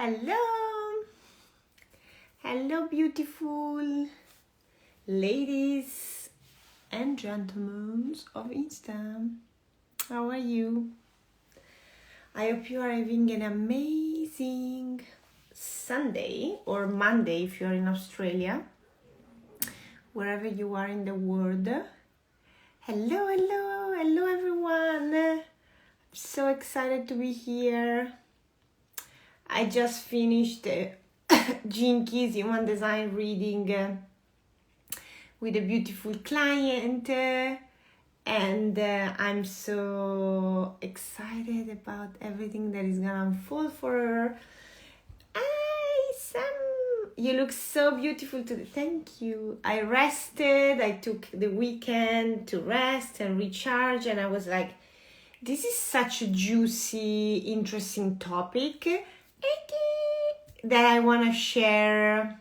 Hello, hello beautiful ladies and gentlemen of Insta. How are you? I hope you are having an amazing Sunday or Monday if you're in Australia, wherever you are in the world. Hello everyone. I'm so excited to be here. I just finished Gene Key's Human Design reading with a beautiful client and I'm so excited about everything that is gonna unfold for her. Hi Sam, you look so beautiful today. Thank you. I rested. I took the weekend to rest and recharge, and I was like, this is such a juicy, interesting topic that I want to share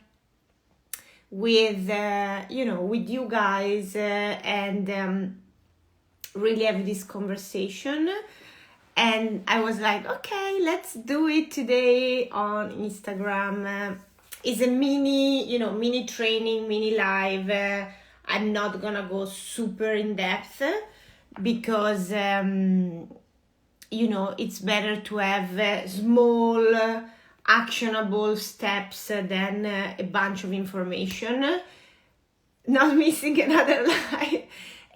with with you guys and really have this conversation. And I was like, okay, let's do it today on Instagram. It's a mini training, mini live. I'm not gonna go super in depth because it's better to have small actionable steps than a bunch of information. Not missing another line,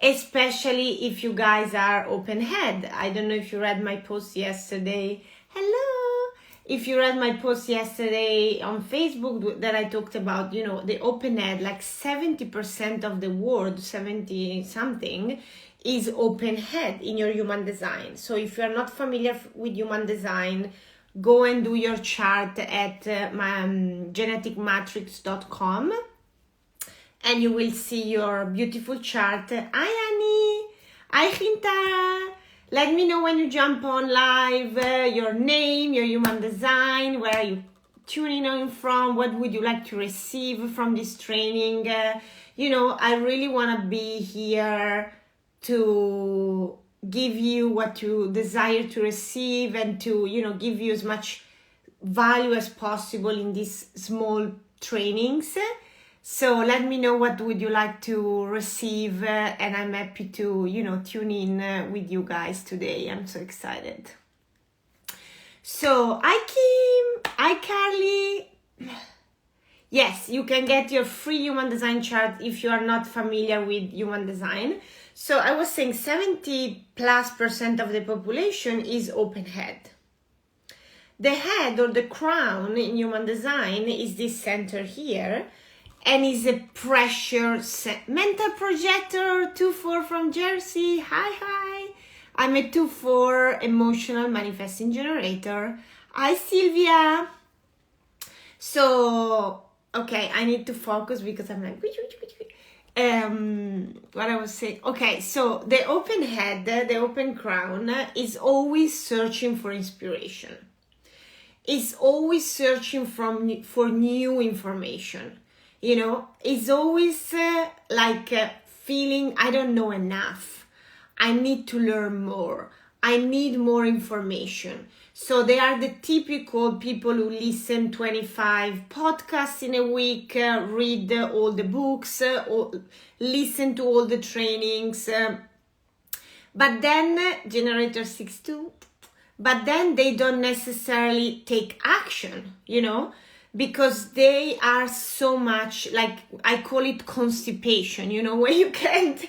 especially if you guys are open-head. I don't know if you read my post yesterday. Hello! If you read my post yesterday on Facebook that I talked about, the open-head, like 70% of the world, 70 something, is open-head in your human design. So if you're not familiar with human design, go and do your chart at geneticmatrix.com and you will see your beautiful chart. Hi Annie, hi Hinta. Let me know when you jump on live, your name, your human design, where are you tuning in from, what would you like to receive from this training. I really want to be here to give you what you desire to receive and to give you as much value as possible in these small trainings. So let me know what would you like to receive, and I'm happy to tune in with you guys today. I'm so excited. So hi Kim, hi Carly. Yes, you can get your free human design chart if you are not familiar with human design. So I was saying 70+% of the population is open head. The head or the crown in human design is this center here, and is a pressure mental projector. 2-4 from Jersey. Hi. I'm a 2-4 emotional manifesting generator. Hi Sylvia. So okay, I need to focus because I'm like what I was saying. Okay, so the open head, the open crown is always searching for inspiration. It's always searching for new information. It's always feeling I don't know enough. I need to learn more. I need more information. So they are the typical people who listen 25 podcasts in a week, read all the books, listen to all the trainings. But then, generator 6-2, but then they don't necessarily take action, because they are so much, like, I call it constipation, where you can't,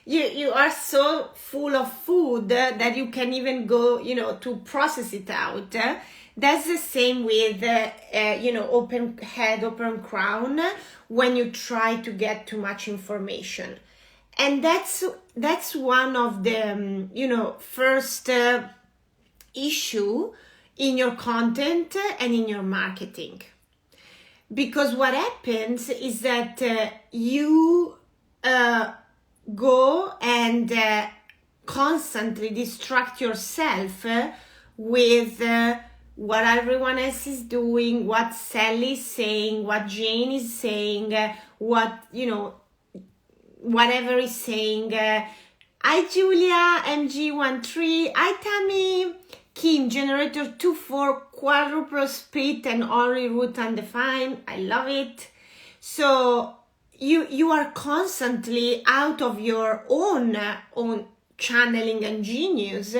you are so full of food that you can even go, to process it out. That's the same with, open head, open crown, when you try to get too much information. And that's one of the, first issue in your content and in your marketing. Because what happens is that you go and constantly distract yourself with what everyone else is doing, what Sally is saying, what Jane is saying, what, whatever is saying. Hi Julia, MG13, hi Tammy, Kim, generator 2-4, quadruple split and only route undefined. I love it. So you are constantly out of your own channeling and genius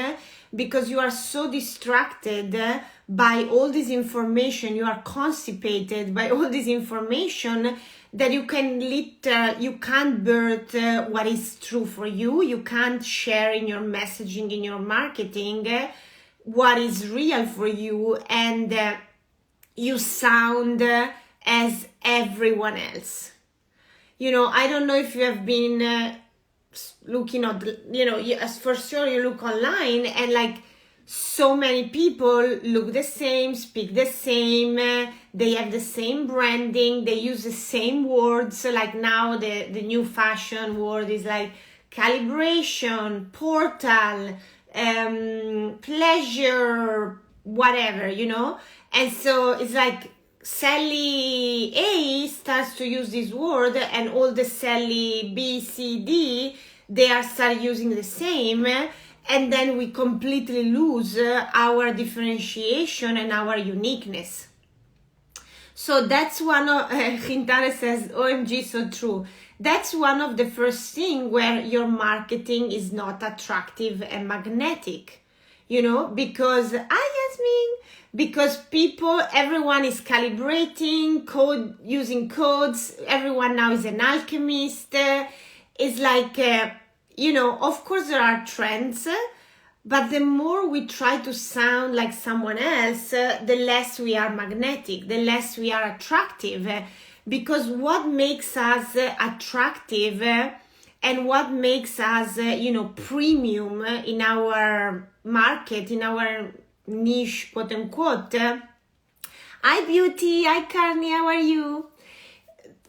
because you are so distracted by all this information. You are constipated by all this information that you can't birth what is true for you. You can't share in your messaging, in your marketing, what is real for you, and you sound as everyone else. I don't know if you have been looking at, as for sure you look online and like so many people look the same, speak the same, they have the same branding, they use the same words. So like now the new fashion word is like calibration, portal, pleasure, whatever, and so it's like Sally A starts to use this word and all the Sally B, C, D, they are start using the same, and then we completely lose our differentiation and our uniqueness. So that's one of, Quintana says, OMG, so true. That's one of the first things where your marketing is not attractive and magnetic, because, because everyone is calibrating, using codes, everyone now is an alchemist. It's like, of course there are trends, but the more we try to sound like someone else, the less we are magnetic, the less we are attractive. Because what makes us attractive and what makes us, premium in our market, in our niche, quote unquote. Hi Beauty, hi Carney, how are you?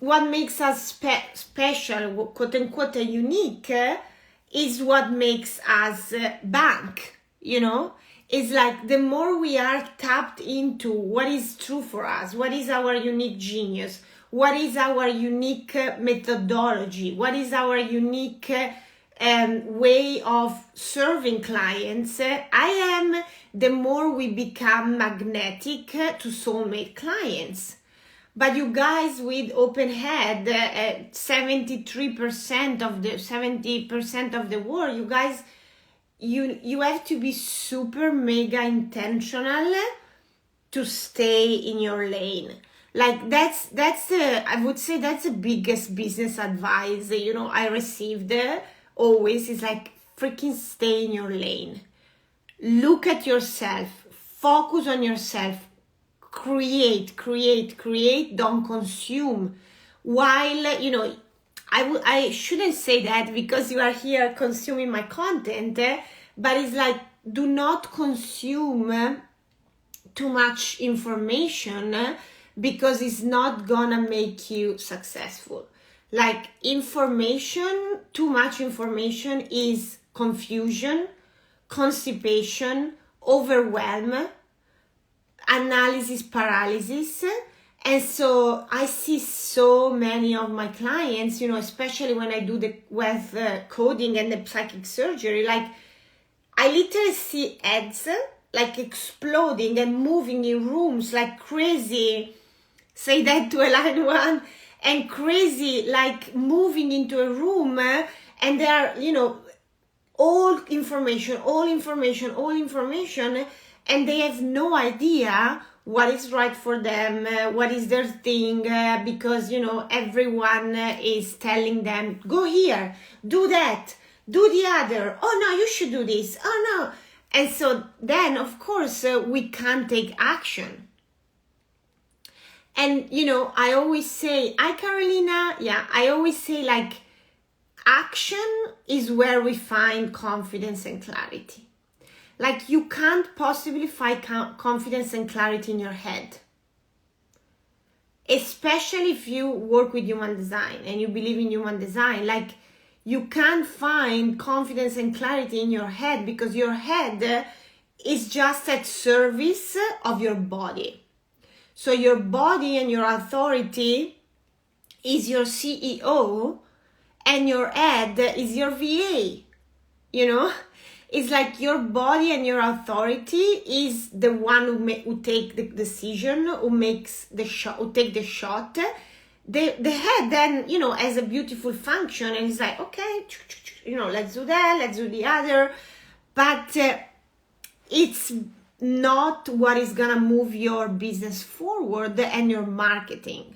What makes us special, quote unquote, unique, is what makes us bank, It's like the more we are tapped into what is true for us, what is our unique genius, what is our unique methodology, what is our unique way of serving clients, the more we become magnetic to soulmate clients. But you guys with open head, 70% of the world, you guys, you have to be super mega intentional to stay in your lane. Like that's I would say that's the biggest business advice I received always, is like freaking stay in your lane. Look at yourself, focus on yourself, create, don't consume. While, I shouldn't say that because you are here consuming my content, but it's like, do not consume too much information because it's not gonna make you successful. Like too much information is confusion, constipation, overwhelm, analysis paralysis. And so I see so many of my clients, especially when I do the wealth coding and the psychic surgery, like I literally see heads like exploding and moving in rooms like crazy. Say that to a line one. And crazy, like moving into a room and they are, all information, and they have no idea what is right for them, what is their thing, because, everyone is telling them, go here, do that, do the other, oh no, you should do this, oh no. And so then, of course, we can't take action. And, I always say, hi Carolina, I always say like, action is where we find confidence and clarity. Like you can't possibly find confidence and clarity in your head. Especially if you work with human design and you believe in human design, like you can't find confidence and clarity in your head because your head is just at service of your body. So your body and your authority is your CEO and your head is your VA, It's like your body and your authority is the one who take the decision, who makes the shot, who take the shot. The head then, has a beautiful function, and it's like, okay, let's do that, let's do the other. But it's not what is gonna move your business forward and your marketing.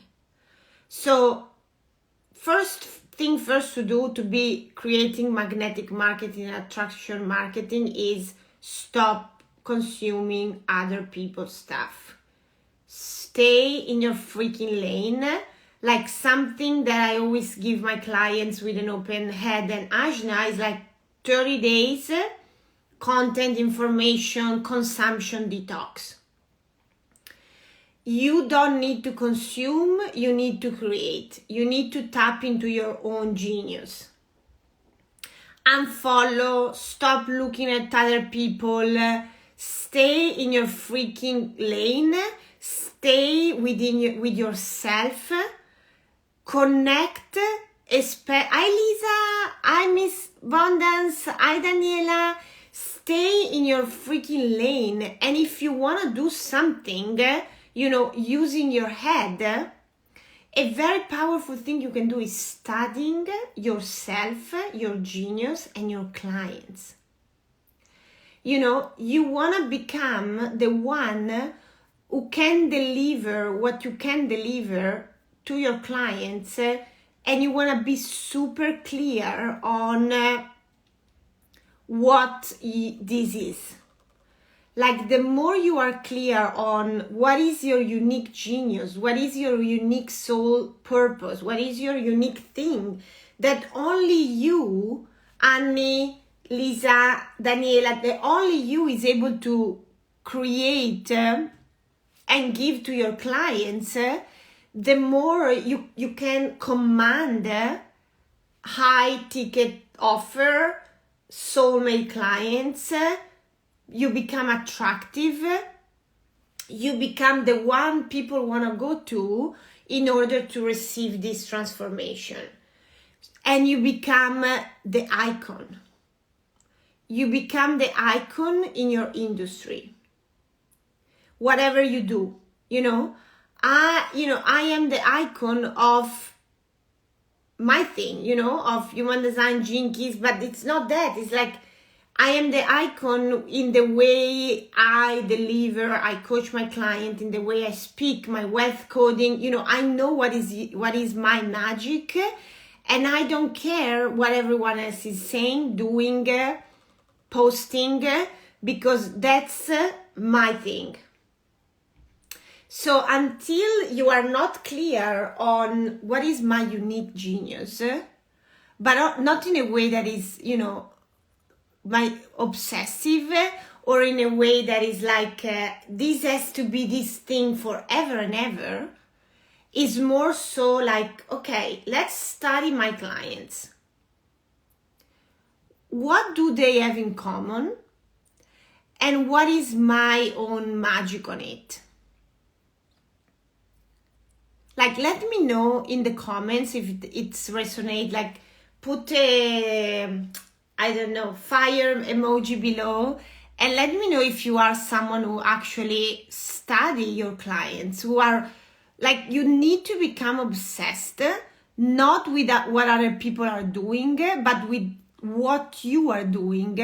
So first thing to do to be creating magnetic marketing and attraction marketing is stop consuming other people's stuff. Stay in your freaking lane. Like something that I always give my clients with an open head and ajna is like 30 days content, information, consumption detox. You don't need to consume, you need to create. You need to tap into your own genius. Unfollow, stop looking at other people, stay in your freaking lane, stay with yourself, connect. Hi Lisa, hi Miss Abundance, hi Daniela. Stay in your freaking lane, and if you want to do something, using your head, a very powerful thing you can do is studying yourself, your genius, and your clients. You want to become the one who can deliver what you can deliver to your clients, and you want to be super clear on what this is. Like, the more you are clear on what is your unique genius, what is your unique soul purpose, what is your unique thing that only you, Annie, Lisa, Daniela, that only you is able to create and give to your clients, the more you can command high ticket offer, soulmate clients, you become attractive, you become the one people want to go to in order to receive this transformation. And you become the icon. You become the icon in your industry. Whatever you do, I am the icon of my thing, of human design gene keys, but it's not that. It's like, I am the icon in the way I deliver, I coach my client, in the way I speak, my wealth coding. I know what is my magic, and I don't care what everyone else is saying, doing, posting, because that's my thing. So until you are not clear on what is my unique genius, but not in a way that is, my obsessive, or in a way that is like, this has to be this thing forever and ever, is more so like, okay, let's study my clients. What do they have in common? And what is my own magic on it? Like, let me know in the comments if it's resonate. Like, put a, fire emoji below, and let me know if you are someone who actually study your clients, who are like, you need to become obsessed, not with what other people are doing, but with what you are doing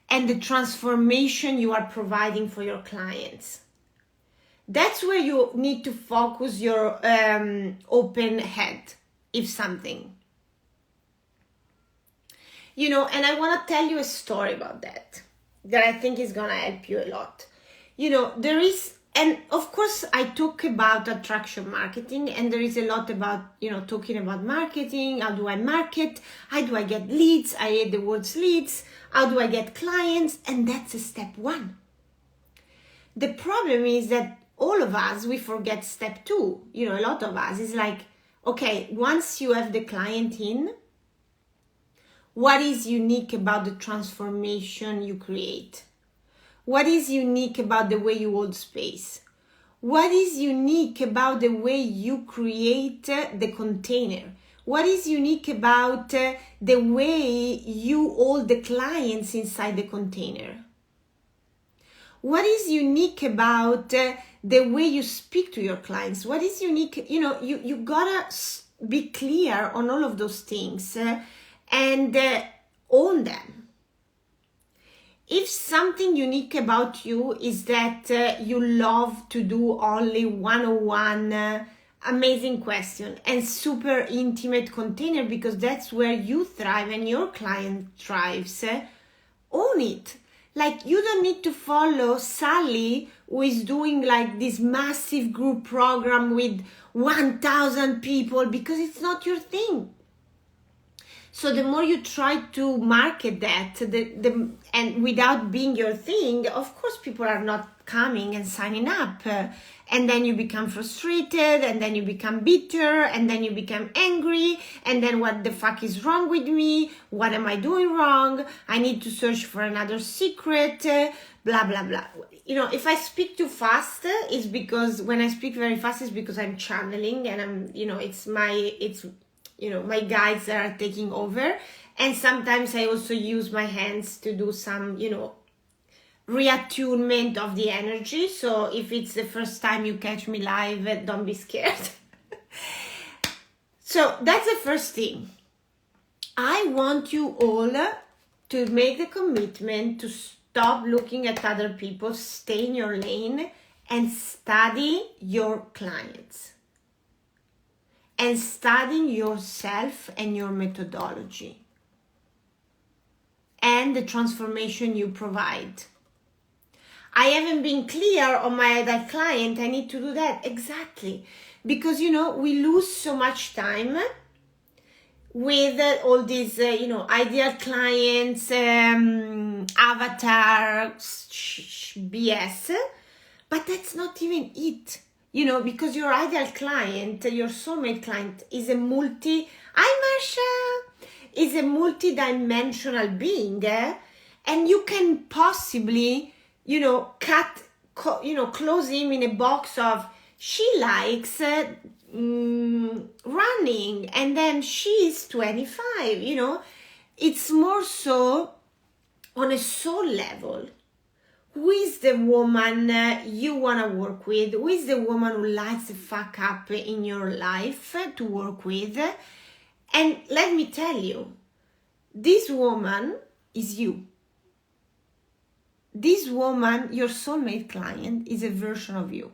and the transformation you are providing for your clients. That's where you need to focus your open head, if something. And I want to tell you a story about that I think is going to help you a lot. There is, and of course I talk about attraction marketing, and there is a lot about, talking about marketing. How do I market? How do I get leads? I hate the words leads. How do I get clients? And that's a step one. The problem is that all of us, we forget step two. A lot of us is like, okay, once you have the client in, what is unique about the transformation you create? What is unique about the way you hold space? What is unique about the way you create the container? What is unique about the way you hold the clients inside the container? What is unique about the way you speak to your clients? What is unique? You gotta be clear on all of those things and own them. If something unique about you is that you love to do only one-on-one amazing question and super intimate container because that's where you thrive and your client thrives, own it. Like, you don't need to follow Sally, who is doing like this massive group program with 1,000 people, because it's not your thing. So the more you try to market that, and without being your thing, of course people are not coming and signing up. And then you become frustrated, and then you become bitter, and then you become angry, and then what the fuck is wrong with me? What am I doing wrong? I need to search for another secret, blah, blah, blah. If I speak too fast, it's because when I speak very fast, it's because I'm channeling and my guides that are taking over. And sometimes I also use my hands to do some, reattunement of the energy. So if it's the first time you catch me live, don't be scared. So that's the first thing. I want you all to make the commitment to stop looking at other people, stay in your lane, and study your clients. And studying yourself and your methodology. And the transformation you provide. I haven't been clear on my ideal client. I need to do that. Exactly. Because, we lose so much time with all these, ideal clients, avatar, BS. But that's not even it. Because your ideal client, your soulmate client, is a multi-dimensional being. And you can possibly close him in a box of, she likes running, and then she's 25, It's more so on a soul level. Who is the woman you want to work with? Who is the woman who lights the fuck up in your life to work with? And let me tell you, this woman is you. This woman, your soulmate client, is a version of you.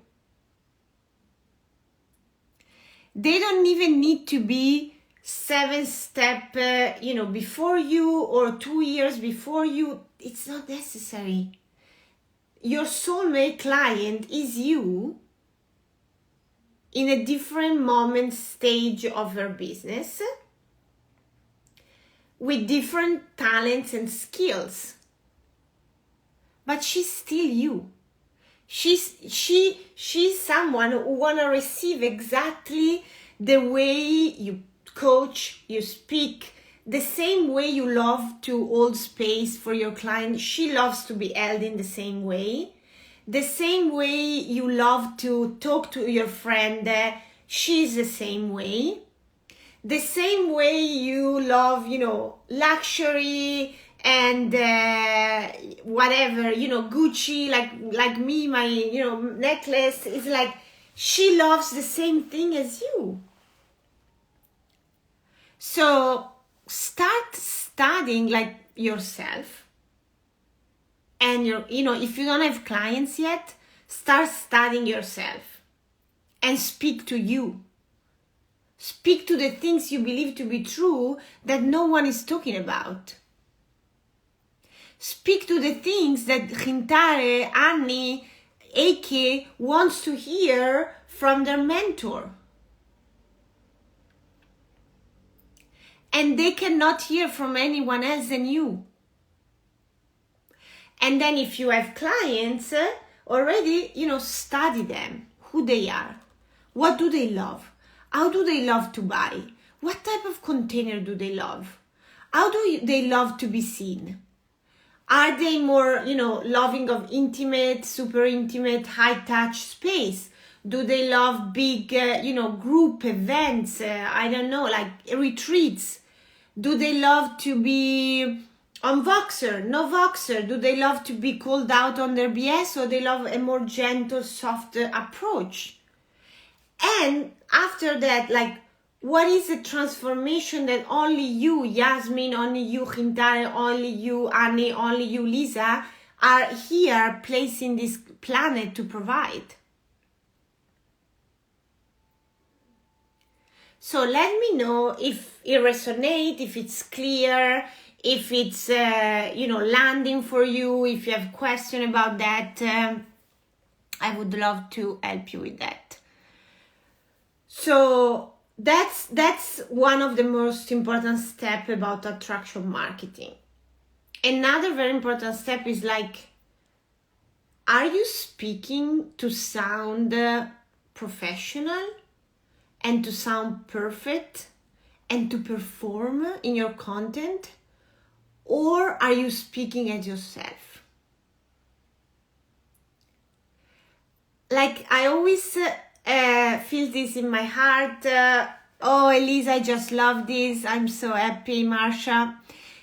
They don't even need to be 7 steps, before you or 2 years before you. It's not necessary. Your soulmate client is you in a different moment, stage of her business, with different talents and skills. But she's still you. She's someone who wanna receive exactly the way you coach, you speak, the same way you love to hold space for your client. She loves to be held in the same way. The same way you love to talk to your friend, she's the same way. The same way you love, luxury and whatever, Gucci, like me, my, necklace is like, she loves the same thing as you. So start studying like yourself. And if you don't have clients yet, start studying yourself and speak to you. Speak to the things you believe to be true that no one is talking about. Speak to the things that Rintare, Annie, Eke wants to hear from their mentor. And they cannot hear from anyone else than you. And then if you have clients already, study them, who they are. What do they love? How do they love to buy? What type of container do they love? How do they love to be seen? Are they more, loving of intimate, super intimate, high touch space? Do they love big, group events? I don't know, like retreats. Do they love to be on Voxer, no Voxer? Do they love to be called out on their BS, or they love a more gentle, soft approach? And after that, like, what is the transformation that only you, Yasmin, only you, Hintare, only you, Annie, only you, Lisa, are here placing this planet to provide? So let me know if it resonates, if it's clear, if it's, landing for you, if you have questions about that. I would love to help you with that. So that's one of the most important steps about attraction marketing. Another very important step is like, are you speaking to sound professional and to sound perfect and to perform in your content? Or are you speaking as yourself? Like, I always feel this in my heart. Oh, Elisa, I just love this. I'm so happy, Marsha.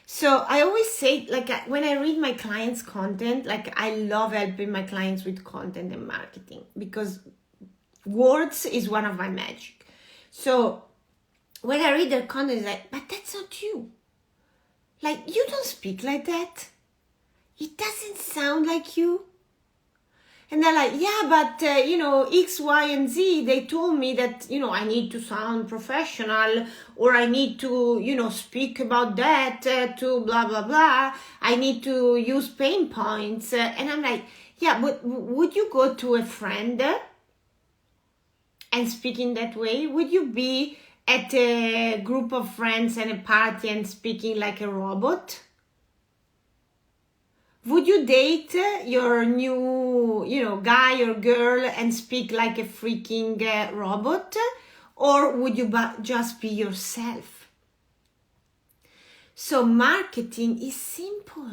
So I always say, like, when I read my clients' content, like, I love helping my clients with content and marketing, because words is one of my magic. So when I read their content, it's like, but that's not you. Like, you don't speak like that. It doesn't sound like you. And they're like, yeah, but, X, Y, and Z, they told me that, I need to sound professional, or I need to, speak about that to blah, blah, blah. I need to use pain points. And I'm like, yeah, but would you go to a friend and speak in that way? Would you be at a group of friends and a party and speaking like a robot? Would you date your new, guy or girl and speak like a freaking robot? Or would you just be yourself? So marketing is simple.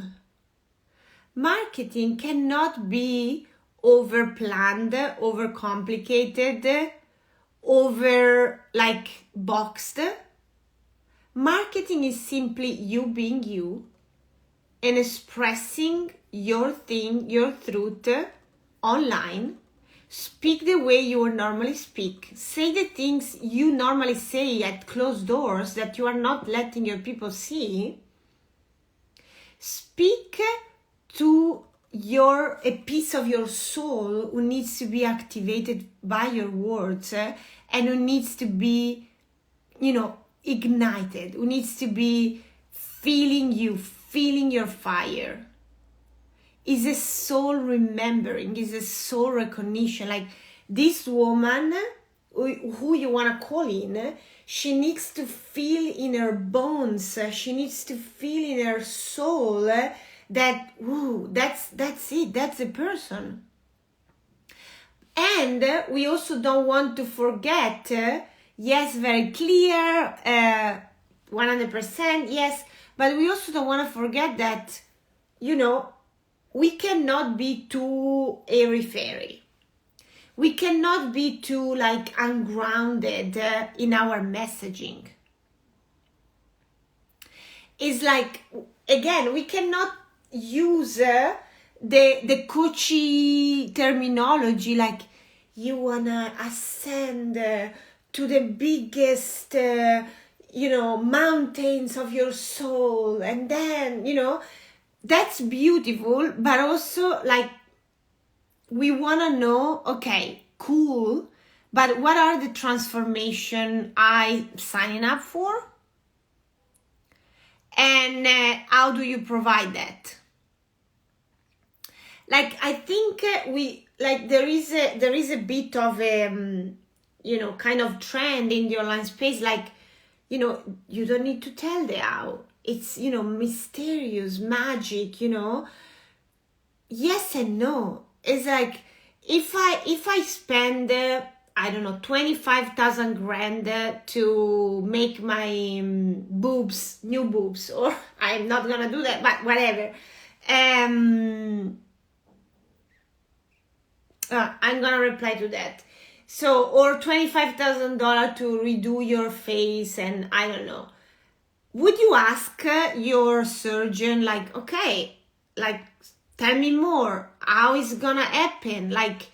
Marketing cannot be over-planned, over-complicated, boxed. Marketing is simply you being you and expressing your thing, your truth online. Speak the way you would normally speak. Say the things you normally say at closed doors that you are not letting your people see. Speak to a piece of your soul who needs to be activated by your words and who needs to be, ignited, who needs to be feeling you, feeling your fire. Is a soul remembering, is a soul recognition. Like, this woman, who you want to call in, she needs to feel in her bones, she needs to feel in her soul that, that's it, that's the person. And we also don't want to forget, yes, very clear, 100%, yes, but we also don't want to forget that, we cannot be too airy-fairy. We cannot be too, ungrounded in our messaging. It's like, again, we cannot use the coachy terminology, like, you wanna ascend to the biggest, mountains of your soul, and then, that's beautiful, but also, we want to know, okay, cool, but what are the transformation I'm signing up for? And how do you provide that? I think there is a bit of a, kind of trend in the online space, you don't need to tell the how. It's, mysterious, magic, yes and no. It's like, if I spend, 25,000 grand to make my boobs, new boobs, or I'm not gonna do that, but whatever. I'm gonna reply to that. So, or $25,000 to redo your face, and I don't know. Would you ask your surgeon, like, okay, like, tell me more. How is it gonna happen? Like,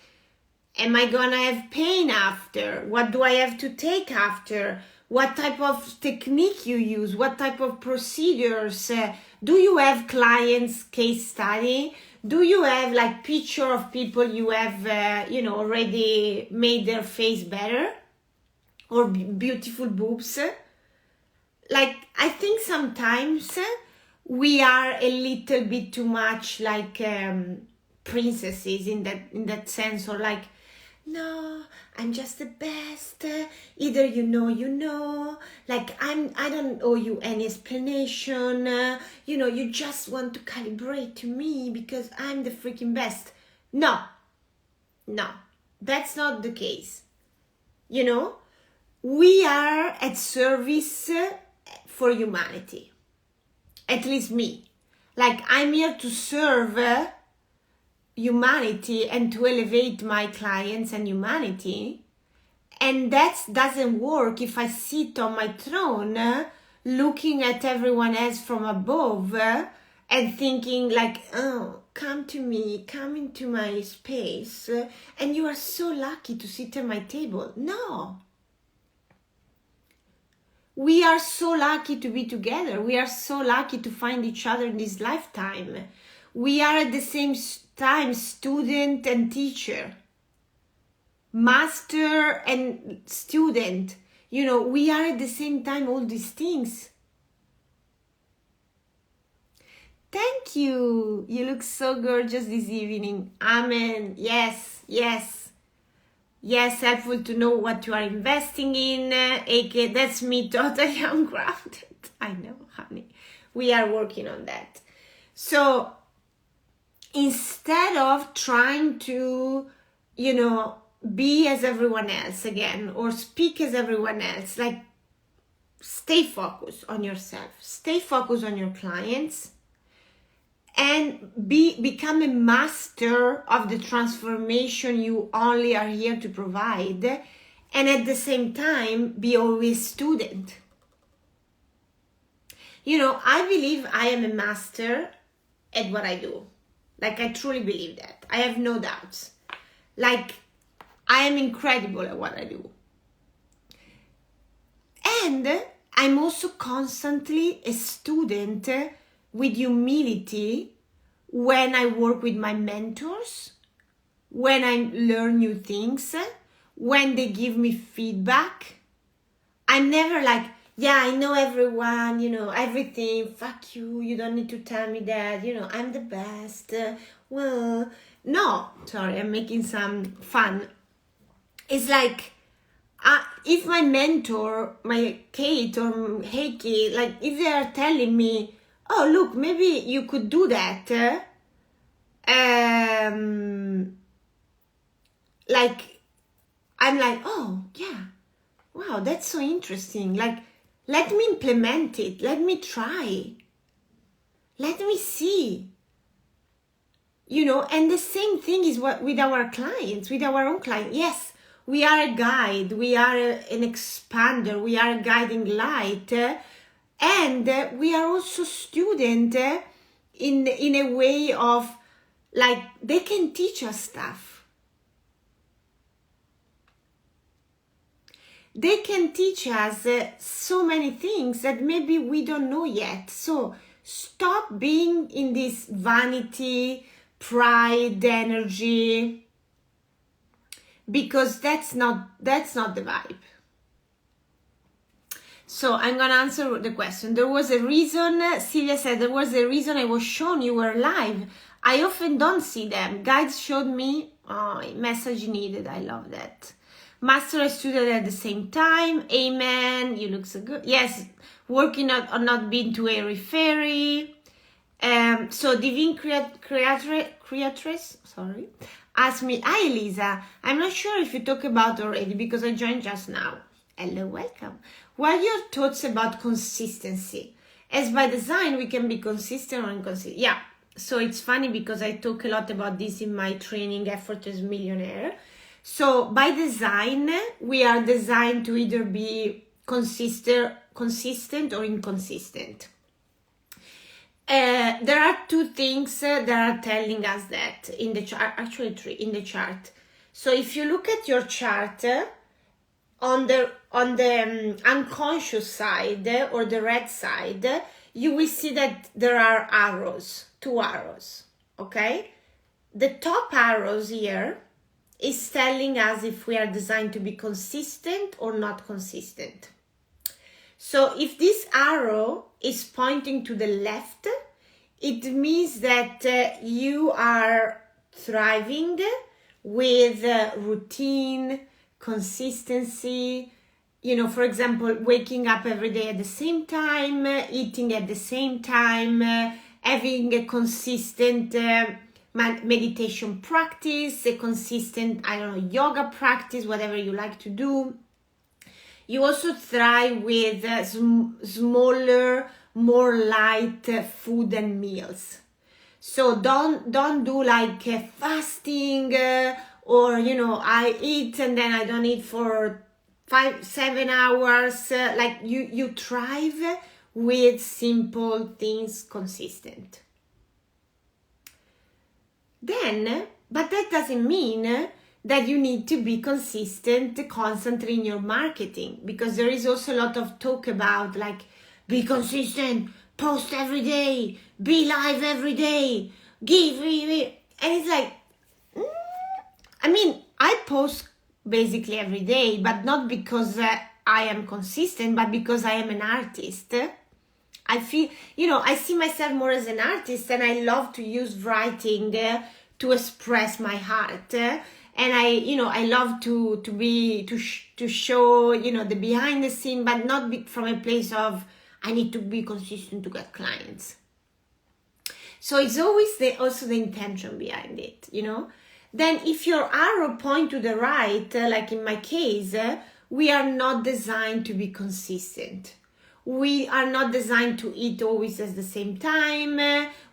am I gonna have pain after? What do I have to take after? What type of technique you use? What type of procedures? Do you have clients case study? Do you have like picture of people you have, already made their face better? Or beautiful boobs? Like, I think sometimes we are a little bit too much like princesses in that sense, or like, no, I'm just the best. Either you know. Like, I don't owe you any explanation. You just want to calibrate to me because I'm the freaking best. No, that's not the case. We are at service for humanity. At least me. Like, I'm here to serve humanity and to elevate my clients and humanity. And that doesn't work if I sit on my throne looking at everyone else from above and thinking like, oh, come to me, come into my space, and you are so lucky to sit at my table. No. We are so lucky to be together. We are so lucky to find each other in this lifetime. We are at the same time student and teacher, master and student. We are at the same time all these things. Thank you. You look so gorgeous this evening. Amen. Yes. Yes, helpful to know what you are investing in. AK, that's me, totally ungrounded. I know, honey. We are working on that. So instead of trying to, be as everyone else again, or speak as everyone else, like, stay focused on yourself. Stay focused on your clients. And become a master of the transformation you only are here to provide. And at the same time, be always student. I believe I am a master at what I do. Like, I truly believe that. I have no doubts. Like, I am incredible at what I do. And I'm also constantly a student with humility when I work with my mentors, when I learn new things, when they give me feedback. I'm never like, yeah, I know everyone, everything, fuck you, you don't need to tell me that, I'm the best. Well, no, sorry, I'm making some fun. It's like, if my mentor, my Kate or Heike, like, if they are telling me, oh, look, maybe you could do that. Like, I'm like, oh, yeah. Wow, that's so interesting. Like, let me implement it. Let me try. Let me see. And the same thing is what with our clients, with our own clients. Yes, we are a guide. We are an expander. We are a guiding light. And we are also student in a way of, like, they can teach us stuff. They can teach us so many things that maybe we don't know yet. So stop being in this vanity, pride, energy, because that's not the vibe. So I'm going to answer the question. There was a reason, Sylvia said, there was a reason I was shown you were live. I often don't see them. Guides showed me, message needed. I love that. Master and student at the same time. Amen. You look so good. Yes, working on not being too airy-fairy. So Divine Creatress, asked me, hi Elisa, I'm not sure if you talked about already because I joined just now. Hello, welcome. What are your thoughts about consistency? As by design, we can be consistent or inconsistent. Yeah, so it's funny because I talk a lot about this in my training, Effortless Millionaire. So by design, we are designed to either be consistent or inconsistent. There are two things that are telling us that in the chart, actually three in the chart. So if you look at your chart, on the unconscious side or the red side, you will see that there are arrows, two arrows, okay? The top arrows here is telling us if we are designed to be consistent or not consistent. So if this arrow is pointing to the left, it means that you are thriving with routine, consistency, for example, waking up every day at the same time, eating at the same time, having a consistent meditation practice, a consistent, yoga practice, whatever you like to do. You also thrive with smaller, more light food and meals. So don't do like fasting or I eat and then I don't eat for 5-7 hours. Like you thrive with simple things, consistent. But that doesn't mean that you need to be consistent constantly in your marketing, because there is also a lot of talk about like, be consistent, post every day, be live every day, give, and it's like, I post basically every day, but not because I am consistent, but because I am an artist. I feel, I see myself more as an artist, and I love to use writing to express my heart. And I love to show, the behind the scene, but not from a place of, I need to be consistent to get clients. So it's always also the intention behind it, Then if your arrow point to the right, like in my case, we are not designed to be consistent. We are not designed to eat always at the same time.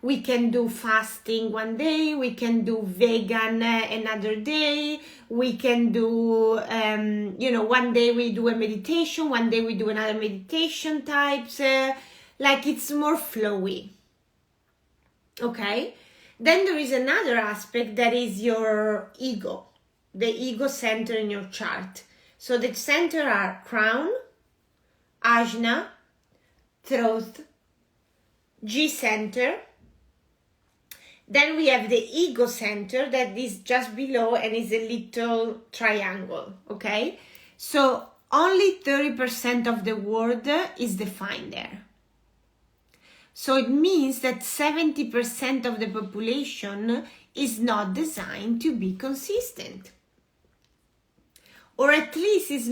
We can do fasting one day. We can do vegan another day. We can do, one day we do a meditation. One day we do another meditation types. Like it's more flowy. Okay? Then there is another aspect that is your ego. The ego center in your chart. So the center are crown, ajna, throat, G center. Then we have the ego center that is just below and is a little triangle, okay? So only 30% of the word is defined there. So it means that 70% of the population is not designed to be consistent. Or at least it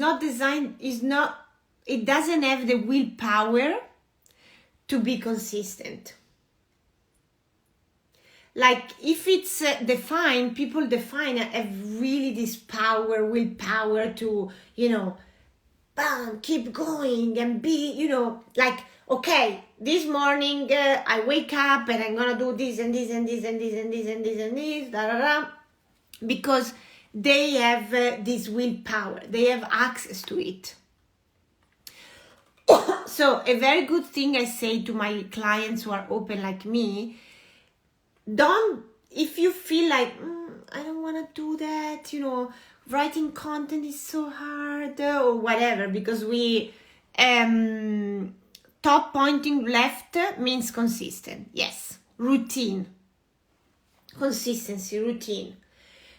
doesn't have the willpower to be consistent. Like if it's defined, people define have really this willpower to, keep going and be, like, okay, this morning I wake up and I'm gonna do this and this and this and this and this and this and this, because they have this willpower, they have access to it. So a very good thing I say to my clients who are open like me, if you feel like, I don't want to do that, writing content is so hard or whatever, because we, top pointing left means consistent. Yes. Routine. Consistency, routine.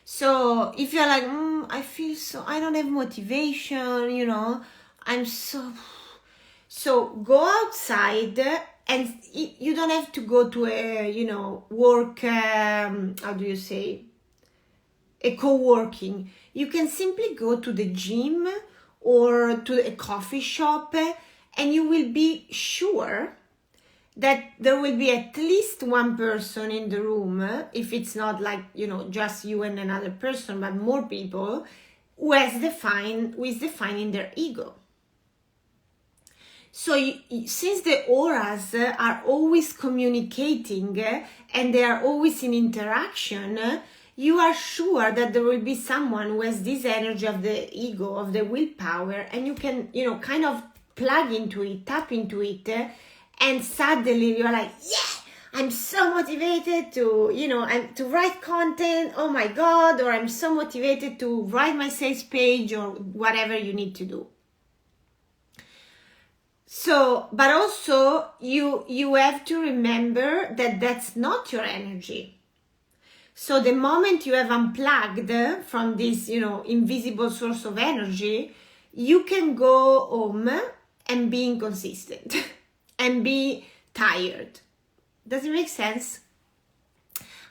So if you're like, I don't have motivation, I'm so go outside, and you don't have to go to a, work, a co-working. You can simply go to the gym or to a coffee shop, and you will be sure that there will be at least one person in the room, if it's not like, just you and another person, but more people, who is defining their ego. So since the auras are always communicating and they are always in interaction, you are sure that there will be someone who has this energy of the ego, of the willpower, and you can, kind of plug into it, tap into it, and suddenly you're like, yeah, I'm so motivated to, to write content, oh my God, or I'm so motivated to write my sales page or whatever you need to do. So, but also you have to remember that that's not your energy. So the moment you have unplugged from this, invisible source of energy, you can go home and be inconsistent and be tired. Does it make sense?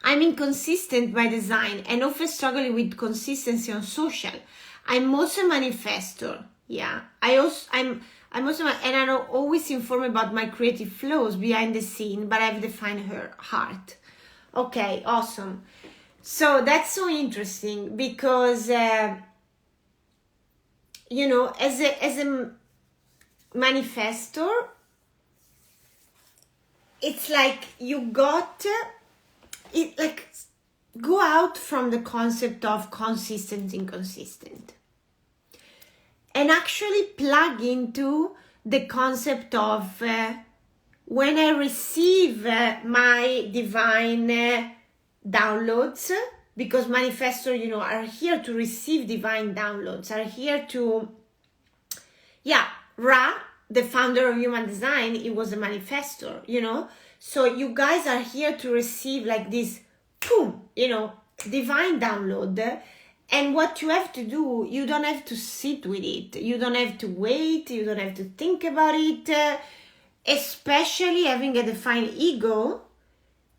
I'm inconsistent by design and often struggling with consistency on social. I'm also a manifestor. Yeah, I'm also, and I don't always inform about my creative flows behind the scene, but I've defined her heart. Okay, awesome. So that's so interesting because, as a manifestor, it's like you got it, like, go out from the concept of consistent, inconsistent, and actually plug into the concept of when I receive my divine downloads, because manifestors, are here to receive divine downloads, are here to, Ra, the founder of Human Design, he was a manifestor, so you guys are here to receive like this, boom, divine download. And what you have to do, you don't have to sit with it. You don't have to wait. You don't have to think about it. Especially having a defined ego,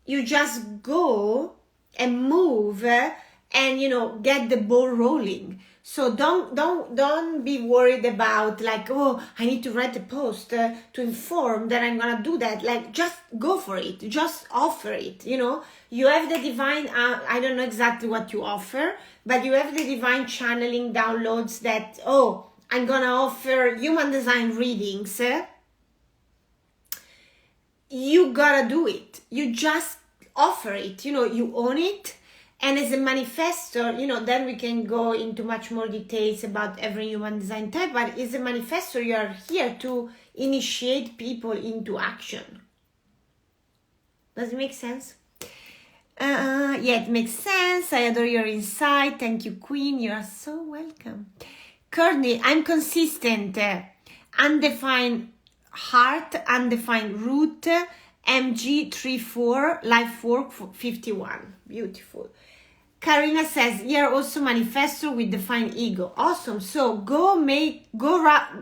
you just go and move and, get the ball rolling. So don't be worried about like, oh, I need to write a post to inform that I'm going to do that. Like, just go for it. Just offer it. You have the divine, I don't know exactly what you offer, but you have the divine channeling downloads that, oh, I'm going to offer human design readings. You got to do it. You just offer it. You own it. And as a manifestor, then we can go into much more details about every human design type. But as a manifestor, you are here to initiate people into action. Does it make sense? Yeah, it makes sense. I adore your insight. Thank you, Queen. You are so welcome. Courtney, I'm consistent. Undefined heart, undefined root. MG34, life work 51. Beautiful. Karina says, you're also manifestor with defined ego. Awesome. So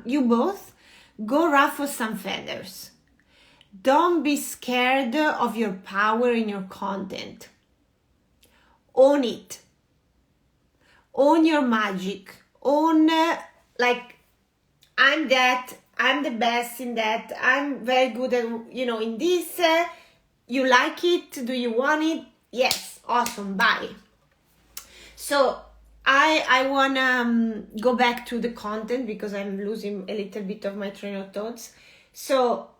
you both go ruffle some feathers. Don't be scared of your power in your content. Own it. Own your magic. Own, I'm that. I'm the best in that. I'm very good at, in this. You like it? Do you want it? Yes. Awesome. Bye. So I want to go back to the content because I'm losing a little bit of my train of thoughts. So,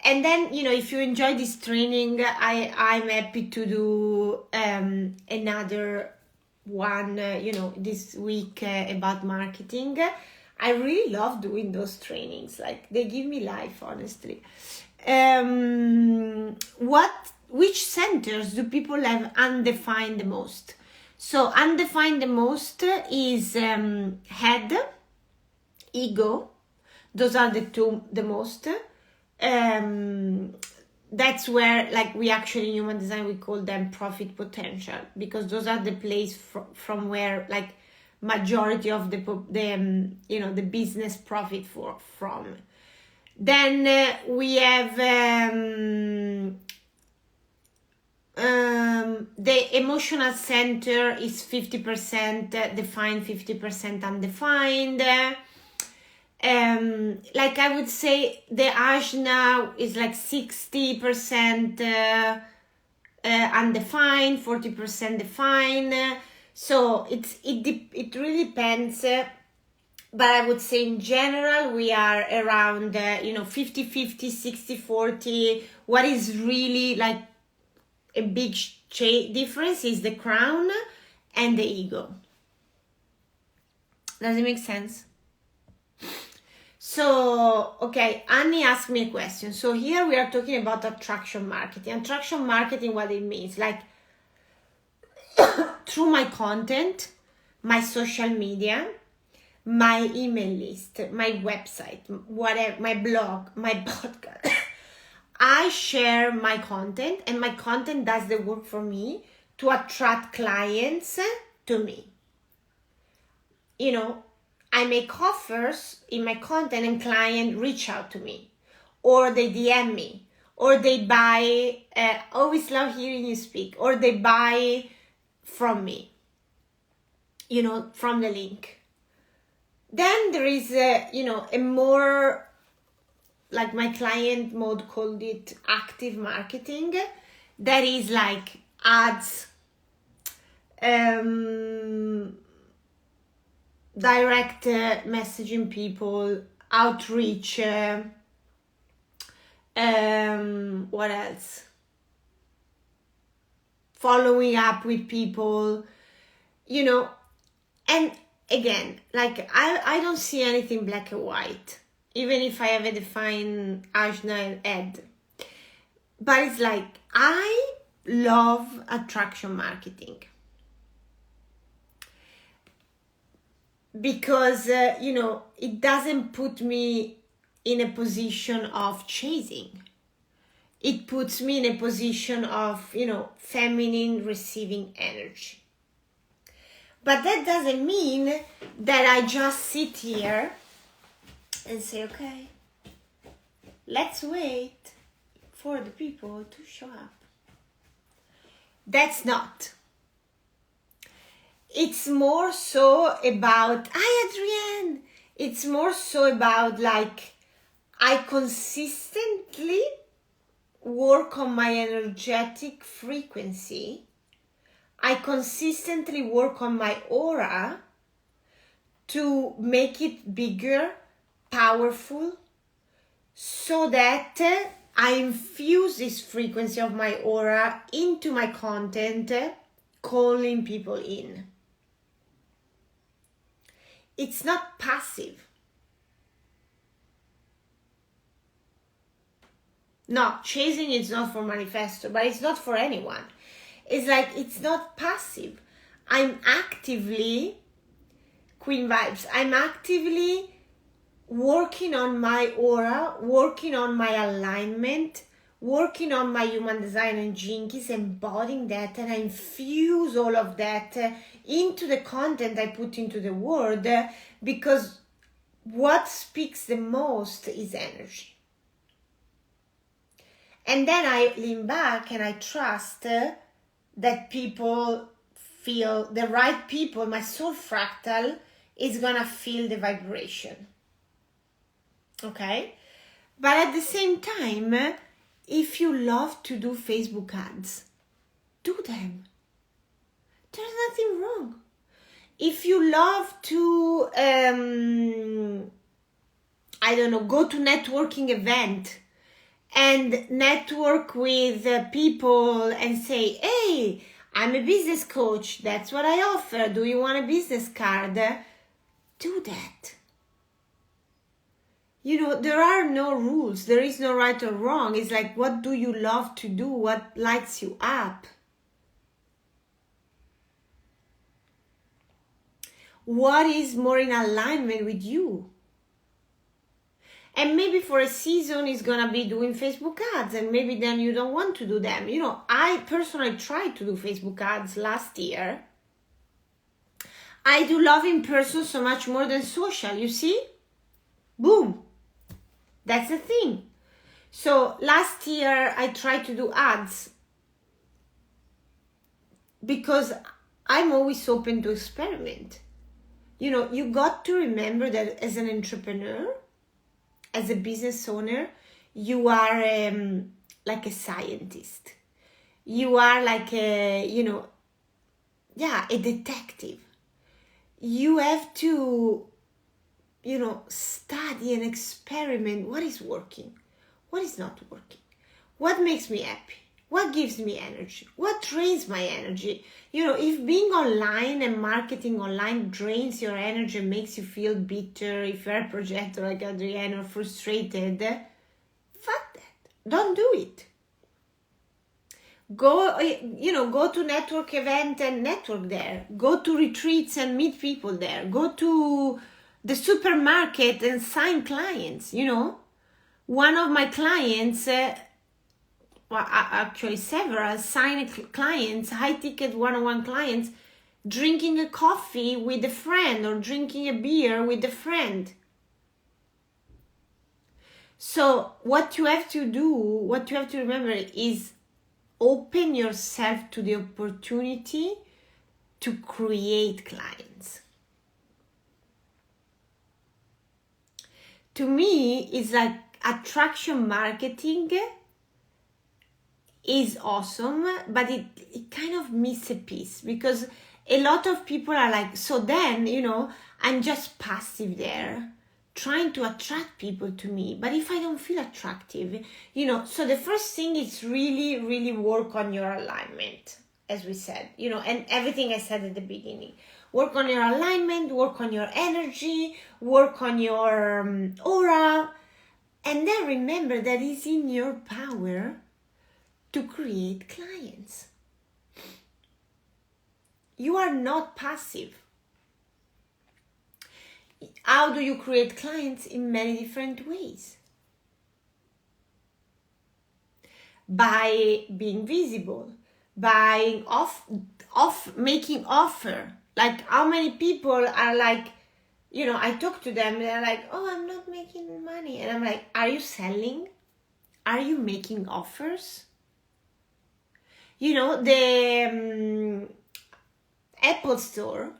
and then, if you enjoy this training, I'm happy to do another one, this week about marketing. I really love doing those trainings. Like, they give me life, honestly. Which centers do people have undefined the most? So undefined the most is head, ego. Those are the most. That's where, like, we actually in human design, we call them profit potential, because those are the place from where, like, majority of the business profit from. Then we have the emotional center is 50% defined, 50% undefined. Like, I would say the ajna is like 60% undefined, 40% defined. So it really depends, but I would say in general we are around 50-50, 60-40. What is really like a big difference is the crown. and the ego. Does it make sense? So, okay, Annie asked me a question. So here we are talking about attraction marketing. Attraction marketing, what it means, like through my content, my social media, my email list, my website, whatever, my blog, my podcast. I share my content, and my content does the work for me to attract clients to me. You know, I make offers in my content and clients reach out to me, or they DM me, or they buy, always love hearing you speak, or they buy from me, you know, from the link. Then there is, a more, like my client mode called it active marketing. That is like ads, direct messaging people, outreach, what else? Following up with people, you know, and again, like I don't see anything black and white, even if I have a defined ajna head. But it's like, I love attraction marketing. Because, it doesn't put me in a position of chasing. It puts me in a position of, feminine receiving energy. But that doesn't mean that I just sit here and say, okay, let's wait for the people to show up. That's not. It's more so about, hi Adrienne, it's more so about like, I consistently work on my energetic frequency. I consistently work on my aura to make it bigger, powerful, so that I infuse this frequency of my aura into my content, calling people in. It's not passive. No, chasing is not for manifesto, but it's not for anyone. It's like, it's not passive. I'm actively, Queen Vibes, I'm actively working on my aura, working on my alignment, working on my human design and jinkies, embodying that, and I infuse all of that into the content I put into the world, because what speaks the most is energy. And then I lean back and I trust that people feel, the right people, my soul fractal is gonna feel the vibration. Okay? But at the same time, if you love to do Facebook ads, do them. There's nothing wrong. If you love to, go to networking event and network with people and say, hey, I'm a business coach. That's what I offer. Do you want a business card? Do that. There are no rules. There is no right or wrong. It's like, what do you love to do? What lights you up? What is more in alignment with you? And maybe for a season it's gonna be doing Facebook ads, and maybe then you don't want to do them. I personally tried to do Facebook ads last year. I do love in person so much more than social, you see? Boom. That's the thing. So last year I tried to do ads because I'm always open to experiment. You got to remember that as an entrepreneur, as a business owner, you are like a scientist. You are like a detective. You have to, study and experiment what is working, what is not working, what makes me happy, What gives me energy? What drains my energy? If being online and marketing online drains your energy, makes you feel bitter, if you're a projector like Adrienne or frustrated, fuck that. Don't do it. Go to network event and network there. Go to retreats and meet people there. Go to the supermarket and sign clients. One of my clients, actually several, signed clients, high ticket one-on-one clients, drinking a coffee with a friend or drinking a beer with a friend. So what you have to remember is open yourself to the opportunity to create clients. To me, it's like attraction marketing is awesome, but it kind of misses a piece, because a lot of people are like, so then, I'm just passive there, trying to attract people to me. But if I don't feel attractive, so the first thing is really, really work on your alignment, as we said, and everything I said at the beginning. Work on your alignment, work on your energy, work on your aura, and then remember that it's in your power to create clients. You are not passive. How do you create clients? In many different ways. By being visible, by making offer. Like, how many people are like, I talk to them, they're like, oh, I'm not making money. And I'm like, are you selling? Are you making offers? The Apple Store,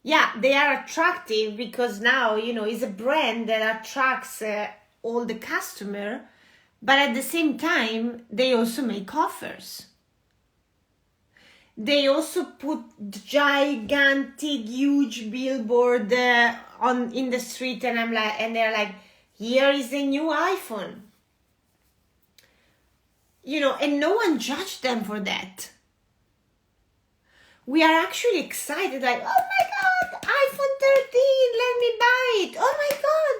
they are attractive because now, it's a brand that attracts all the customer, but at the same time, they also make offers. They also put gigantic, huge billboard in the street, and they're like, here is the new iPhone. And no one judged them for that. We are actually excited, like, oh my God, iPhone 13, let me buy it. Oh my God,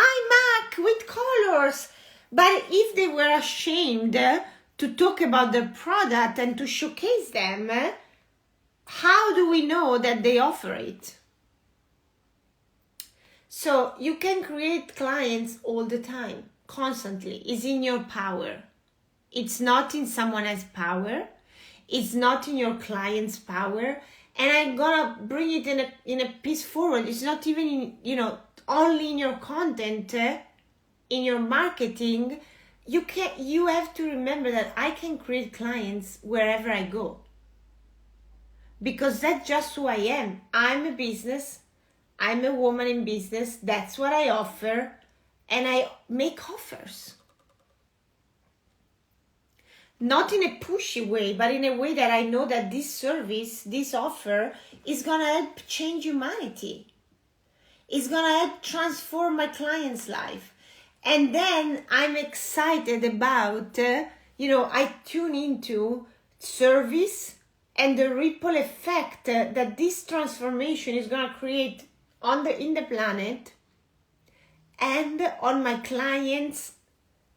iMac with colors. But if they were ashamed to talk about their product and to showcase them, how do we know that they offer it? So you can create clients all the time, constantly. It's in your power. It's not in someone else's power. It's not in your client's power. And I'm gonna bring it in a piece forward. It's not even only in your content, in your marketing. You have to remember that I can create clients wherever I go. Because that's just who I am. I'm a business. I'm a woman in business. That's what I offer. And I make offers. Not in a pushy way, but in a way that I know that this service, this offer, is going to help change humanity. It's going to help transform my client's life. And then I'm excited about, I tune into service and the ripple effect that this transformation is going to create in the planet and on my clients'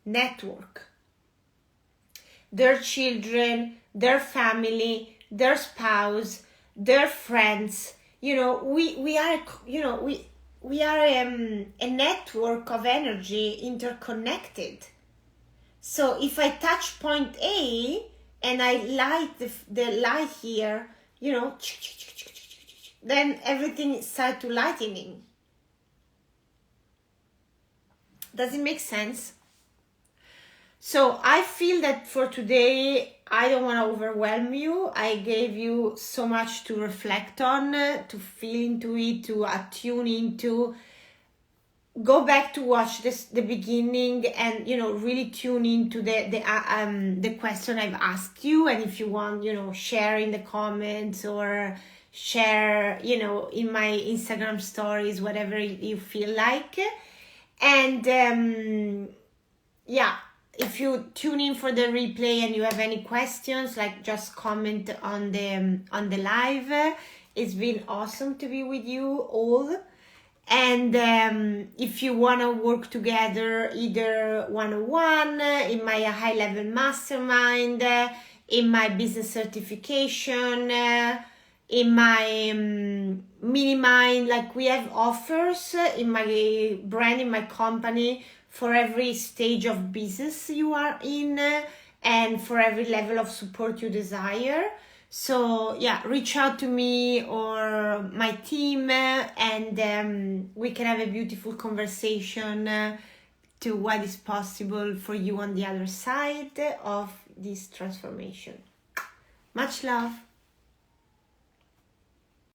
network. Their children, their family, their spouse, their friends. We are a network of energy interconnected. So if I touch point A and I light the light here, then everything starts to lightening. Does it make sense? So I feel that for today, I don't want to overwhelm you. I gave you so much to reflect on, to feel into it, to attune into. Go back to watch the beginning and, really tune into the question I've asked you. And if you want, share in the comments or share, in my Instagram stories, whatever you feel like. And, if you tune in for the replay and you have any questions, like just comment on the live. It's been awesome to be with you all. And if you want to work together, either one-on-one, in my high-level mastermind, in my business certification, in my mini-mind, like we have offers in my brand, in my company, for every stage of business you are in, and for every level of support you desire. So yeah, reach out to me or my team, and we can have a beautiful conversation to what is possible for you on the other side of this transformation. Much love.